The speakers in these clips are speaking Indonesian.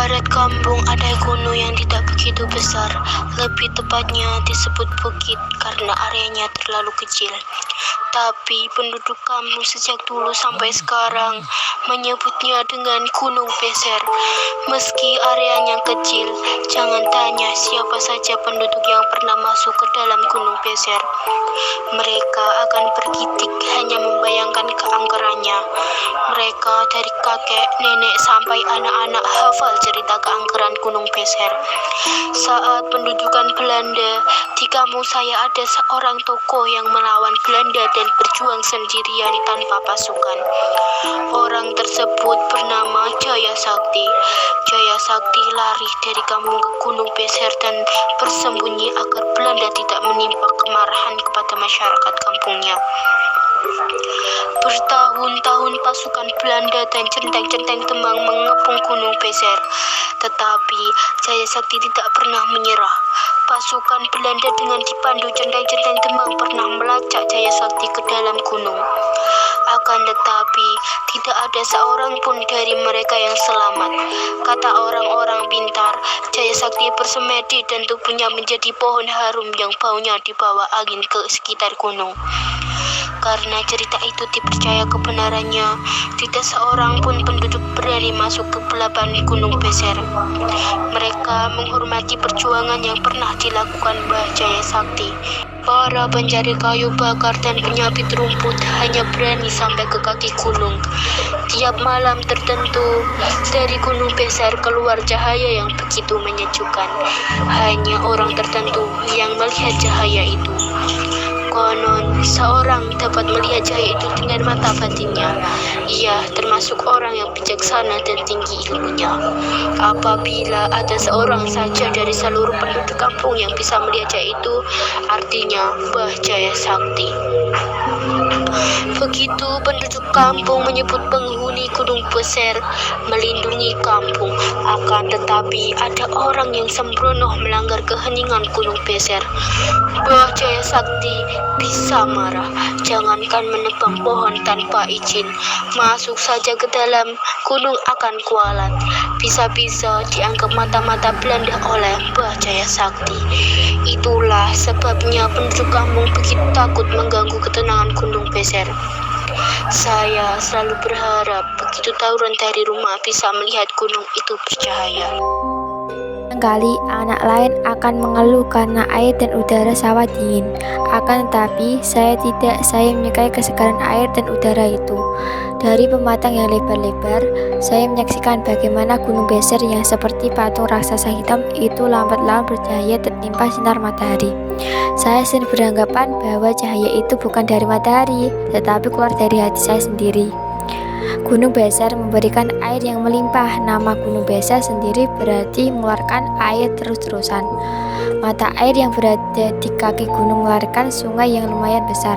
barat kampung ada gunung yang tidak begitu besar, lebih tepatnya disebut bukit karena areanya terlalu kecil. Tapi penduduk kampung sejak dulu sampai sekarang menyebutnya dengan Gunung Beser. Meski areanya kecil, jangan tanya siapa saja penduduk yang pernah masuk ke dalam Gunung Beser. Mereka akan bergidik hanya membayangkan keangkerannya. Mereka dari kakek, nenek sampai anak-anak hafal cerita keangkeran Gunung Beser. Saat pendudukan Belanda, di kampung saya ada seorang tokoh yang melawan Belanda dan berjuang sendirian tanpa pasukan. Orang tersebut bernama Jaya Sakti. Jaya Sakti lari dari kampung ke Gunung Beser dan bersembunyi agar Belanda tidak menimpa kemarahan kepada masyarakat kampungnya. Bertahun-tahun pasukan Belanda dan centeng-centeng Demang mengepung Gunung Beser, tetapi Jaya Sakti tidak pernah menyerah. Pasukan Belanda dengan dipandu centeng-centeng Demang pernah melacak Jaya Sakti ke dalam gunung. Akan tetapi, tidak ada seorang pun dari mereka yang selamat. Kata orang-orang pintar, Jaya Sakti bersemedi dan tubuhnya menjadi pohon harum yang baunya dibawa angin ke sekitar gunung. Karena cerita itu dipercaya kebenarannya, tidak seorang pun penduduk berani masuk ke belahan Gunung Beser. Mereka menghormati perjuangan yang pernah dilakukan Mbah Jaya Sakti. Para pencari kayu bakar dan penyabit rumput hanya berani sampai ke kaki gunung. Tiap malam tertentu, dari Gunung Beser keluar cahaya yang begitu menyejukkan. Hanya orang tertentu yang melihat cahaya itu. Konon, seorang dapat melihat cahaya itu dengan mata batinnya. Ia termasuk orang yang bijaksana dan tinggi ilmunya. Apabila ada seorang saja dari seluruh penduduk kampung yang bisa melihat cahaya itu, artinya Mbah Jaya Sakti. Begitu penduduk kampung menyebut penghuni Gunung Beser melindungi kampung. Akan tetapi ada orang yang sembrono melanggar keheningan Gunung Beser. Mbah Jaya Sakti bisa marah. Jangankan menebang pohon tanpa izin, masuk saja ke dalam gunung akan kualat. Bisa-bisa dianggap mata-mata Belanda oleh Mbah Jaya Sakti. Itulah sebabnya penduduk kampung begitu takut mengganggu ketenangan Gunung Beser. Saya selalu berharap begitu tawuran dari rumah bisa melihat gunung itu bercahaya. Kali anak lain akan mengeluh karena air dan udara sawah dingin. Akan tetapi saya tidak, saya menyukai kesegaran air dan udara itu. Dari pematang yang lebar-lebar, saya menyaksikan bagaimana Gunung Beser yang seperti patung raksasa hitam itu lambat-lambat bercahaya tertimpa sinar matahari. Saya sendiri beranggapan bahwa cahaya itu bukan dari matahari, tetapi keluar dari hati saya sendiri. Gunung Beser memberikan air yang melimpah. Nama Gunung Beser sendiri berarti mengeluarkan air terus-terusan. Mata air yang berada di kaki gunung mengeluarkan sungai yang lumayan besar.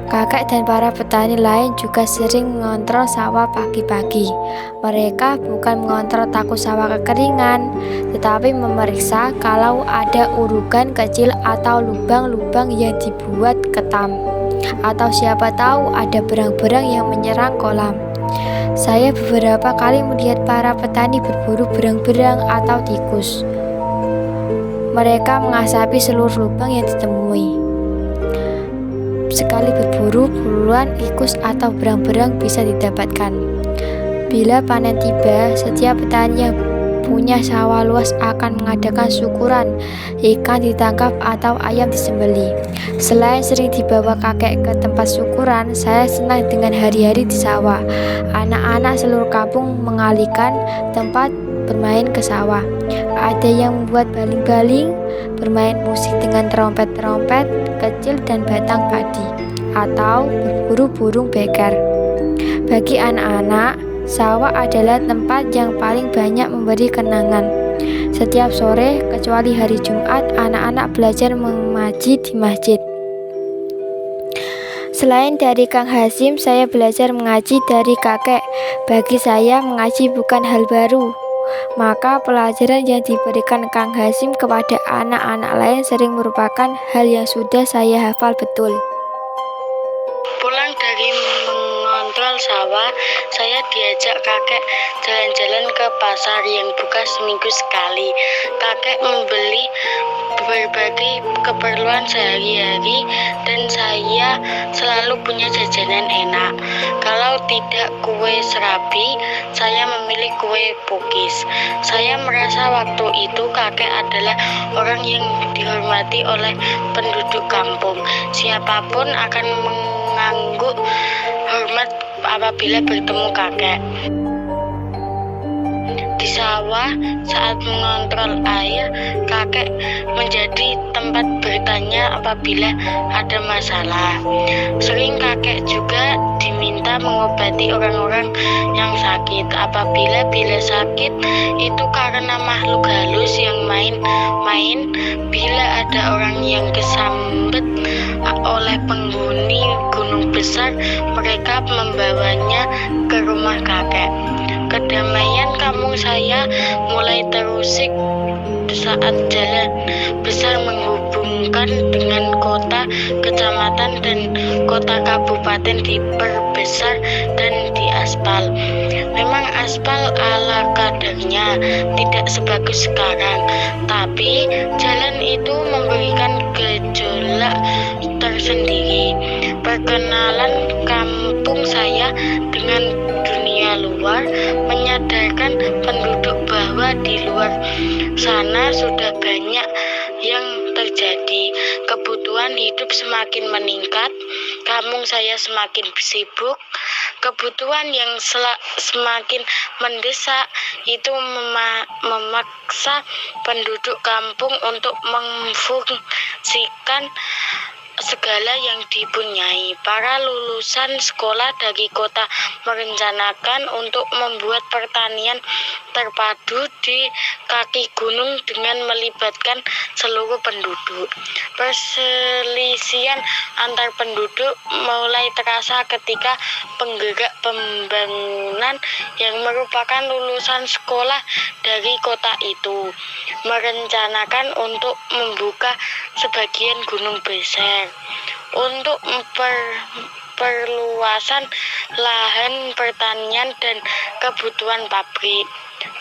Kakek dan para petani lain juga sering mengontrol sawah pagi-pagi. Mereka bukan mengontrol takut sawah kekeringan, tetapi memeriksa kalau ada urugan kecil atau lubang-lubang yang dibuat ketam. Atau siapa tahu ada berang-berang yang menyerang kolam. Saya beberapa kali melihat para petani berburu berang-berang atau tikus. Mereka mengasapi seluruh lubang yang ditemui. Sekali berburu, puluhan tikus atau berang-berang bisa didapatkan. Bila panen tiba, setiap petani yang punya sawah luas akan mengadakan syukuran, ikan ditangkap atau ayam disembelih. Selain sering dibawa kakek ke tempat syukuran, saya senang dengan hari-hari di sawah. Anak-anak seluruh kampung mengalihkan tempat bermain ke sawah. Ada yang membuat baling-baling, bermain musik dengan trompet-trompet kecil dan batang padi, atau berburu burung beker. Bagi anak-anak, sawah adalah tempat yang paling banyak memberi kenangan. Setiap sore, kecuali hari Jumat, anak-anak belajar mengaji di masjid. Selain dari Kang Hasim, saya belajar mengaji dari kakek. Bagi saya, mengaji bukan hal baru. Maka pelajaran yang diberikan Kang Hasim kepada anak-anak lain sering merupakan hal yang sudah saya hafal betul. Pulang dari mengontrol sawah, saya diajak kakek jalan-jalan ke pasar yang buka seminggu sekali. Kakek membeli berbagai keperluan sehari-hari dan saya selalu punya jajanan enak. Kalau tidak kue serabi, saya memilih kue pukis. Saya merasa waktu itu kakek adalah orang yang dihormati oleh penduduk kampung. Siapapun akan mengangguk hormat apabila bertemu kakek. Di sawah, saat mengontrol air, kakek menjadi tempat bertanya apabila ada masalah. Sering kakek juga diminta mengobati orang-orang yang sakit. Apabila sakit itu karena makhluk halus yang main-main, bila ada orang yang kesambet oleh penghuni gunung besar, mereka membawanya ke rumah kakek. Kedamaian kampung saya mulai terusik saat jalan besar menghubungkan dengan kota, kecamatan, dan kota kabupaten diperbesar dan diaspal. Memang aspal ala kadarnya, tidak sebagus sekarang, tapi jalan itu memberikan gejolak tersendiri. Perkenalan kampung saya dengan dunia luar menyadarkan penduduk bahwa di luar sana sudah banyak yang terjadi. Kebutuhan hidup semakin meningkat, kampung saya semakin sibuk. Kebutuhan yang semakin mendesak itu memaksa penduduk kampung untuk memfungsikan segala yang dipunyai. Para lulusan sekolah dari kota merencanakan untuk membuat pertanian terpadu di kaki gunung dengan melibatkan seluruh penduduk. Perselisihan antar penduduk mulai terasa ketika penggerak pembangunan yang merupakan lulusan sekolah dari kota itu merencanakan untuk membuka sebagian gunung besar untuk perluasan lahan pertanian dan kebutuhan pabrik.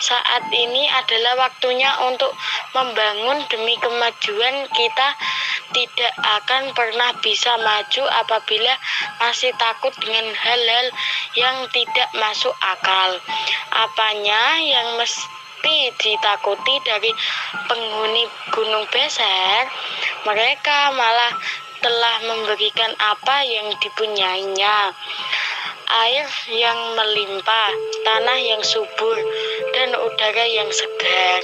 Saat ini adalah waktunya untuk membangun demi kemajuan. Kita tidak akan pernah bisa maju apabila masih takut dengan hal-hal yang tidak masuk akal. Apanya yang mesti ditakuti dari penghuni Gunung Beser? Mereka malah telah memberikan apa yang dipunyainya. Air yang melimpah, tanah yang subur, dan udara yang segar.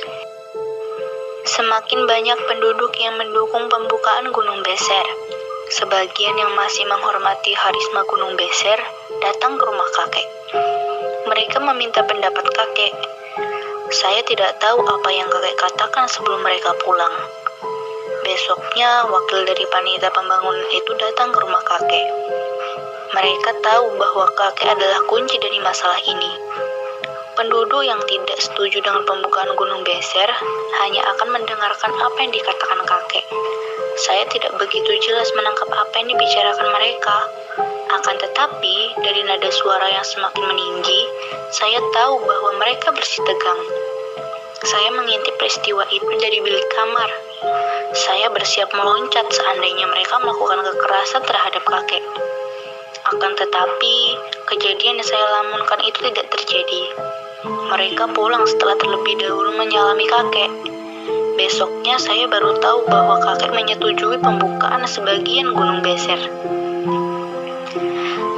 Semakin banyak penduduk yang mendukung pembukaan Gunung Beser. Sebagian yang masih menghormati harisma Gunung Beser datang ke rumah kakek. Mereka meminta pendapat kakek. Saya tidak tahu apa yang kakek katakan sebelum mereka pulang. Besoknya, wakil dari panitia pembangunan itu datang ke rumah kakek. Mereka tahu bahwa kakek adalah kunci dari masalah ini. Penduduk yang tidak setuju dengan pembukaan Gunung Beser hanya akan mendengarkan apa yang dikatakan kakek. Saya tidak begitu jelas menangkap apa yang dibicarakan mereka. Akan tetapi, dari nada suara yang semakin meninggi, saya tahu bahwa mereka bersih tegang. Saya mengintip peristiwa itu dari bilik kamar. Saya bersiap meloncat seandainya mereka melakukan kekerasan terhadap kakek. Akan tetapi, kejadian yang saya lamunkan itu tidak terjadi. Mereka pulang setelah terlebih dahulu menyalami kakek. Besoknya saya baru tahu bahwa kakek menyetujui pembukaan sebagian Gunung Beser.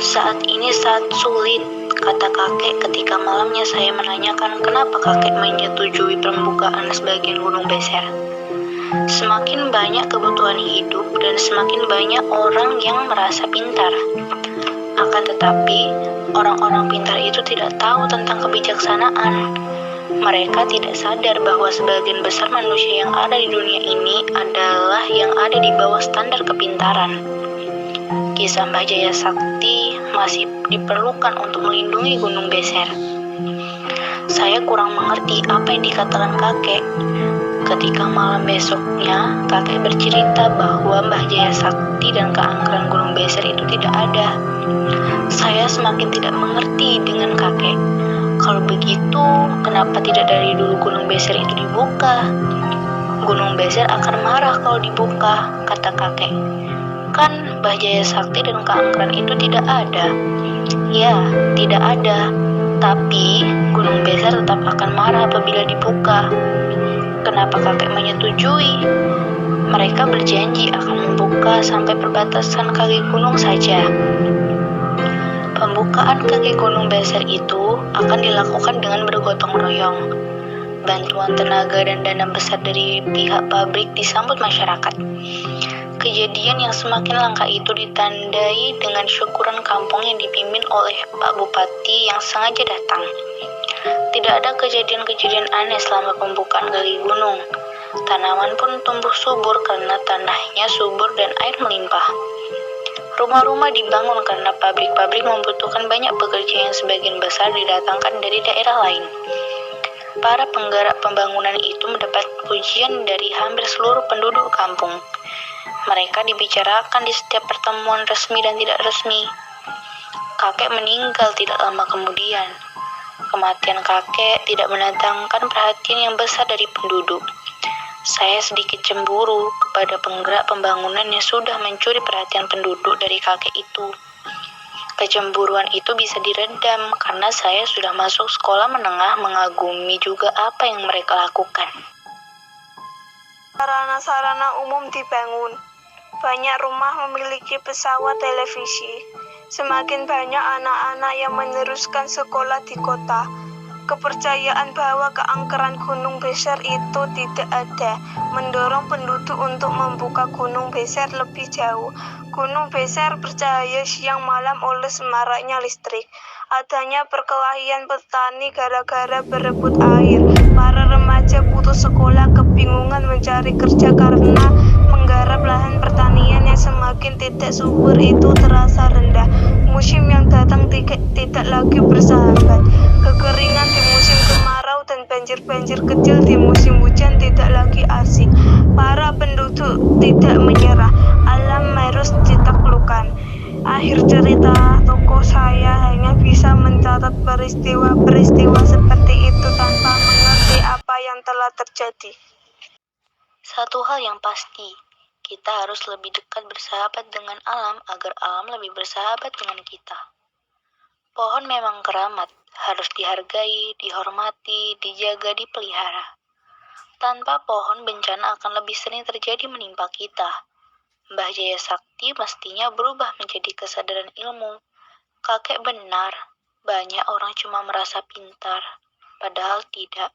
Saat ini saat sulit, kata kakek ketika malamnya saya menanyakan kenapa kakek menyetujui pembukaan sebagian Gunung Beser. Semakin banyak kebutuhan hidup dan semakin banyak orang yang merasa pintar. Akan tetapi, orang-orang pintar itu tidak tahu tentang kebijaksanaan. Mereka tidak sadar bahwa sebagian besar manusia yang ada di dunia ini adalah yang ada di bawah standar kepintaran. Kisah Mbah Jaya Sakti masih diperlukan untuk melindungi Gunung Beser. Saya kurang mengerti apa yang dikatakan kakek. Ketika malam besoknya, kakek bercerita bahwa Mbah Jaya Sakti dan keangkeran Gunung Beser itu tidak ada. Saya semakin tidak mengerti dengan kakek. Kalau begitu, kenapa tidak dari dulu Gunung Beser itu dibuka? Gunung Beser akan marah kalau dibuka, kata kakek. Kan Mbah Jaya Sakti dan keangkeran itu tidak ada. Ya, tidak ada. Tapi Gunung Beser tetap akan marah apabila dibuka. Kenapa kakek menyetujui? Mereka berjanji akan membuka sampai perbatasan kaki gunung saja. Pembukaan kaki Gunung Beser itu akan dilakukan dengan bergotong royong. Bantuan tenaga dan dana besar dari pihak pabrik disambut masyarakat. Kejadian yang semakin langka itu ditandai dengan syukuran kampung yang dipimpin oleh Pak Bupati yang sengaja datang. Tidak ada kejadian-kejadian aneh selama pembukaan kaki gunung. Tanaman pun tumbuh subur karena tanahnya subur dan air melimpah. Rumah-rumah dibangun karena pabrik-pabrik membutuhkan banyak pekerja yang sebagian besar didatangkan dari daerah lain. Para penggerak pembangunan itu mendapat pujian dari hampir seluruh penduduk kampung. Mereka dibicarakan di setiap pertemuan resmi dan tidak resmi. Kakek meninggal tidak lama kemudian. Kematian kakek tidak mendatangkan perhatian yang besar dari penduduk. Saya sedikit cemburu kepada penggerak pembangunan yang sudah mencuri perhatian penduduk dari kakek itu. Kecemburuan itu bisa diredam karena saya sudah masuk sekolah menengah mengagumi juga apa yang mereka lakukan. Sarana-sarana umum dibangun. Banyak rumah memiliki pesawat televisi. Semakin banyak anak-anak yang meneruskan sekolah di kota. Kepercayaan bahwa keangkeran Gunung Beser itu tidak ada, mendorong penduduk untuk membuka Gunung Beser lebih jauh. Gunung Beser bercahaya siang malam oleh semaraknya listrik. Adanya perkelahian petani gara-gara berebut air. Para remaja putus sekolah kebingungan mencari kerja karena menggarap lahan pertanian yang semakin tidak subur itu terasa rendah. Musim yang datang tidak lagi bersahabat. Kekeringan di musim kemarau dan banjir-banjir kecil di musim hujan tidak lagi asing. Para penduduk tidak menyerah. Alam harus ditaklukkan. Akhir cerita, tokoh saya hanya bisa mencatat peristiwa-peristiwa seperti itu tanpa mengerti apa yang telah terjadi. Satu hal yang pasti, kita harus lebih dekat bersahabat dengan alam agar alam lebih bersahabat dengan kita. Pohon memang keramat, harus dihargai, dihormati, dijaga, dipelihara. Tanpa pohon, bencana akan lebih sering terjadi menimpa kita. Mbah Jaya Sakti mestinya berubah menjadi kesadaran ilmu. Kakek benar, banyak orang cuma merasa pintar, padahal tidak.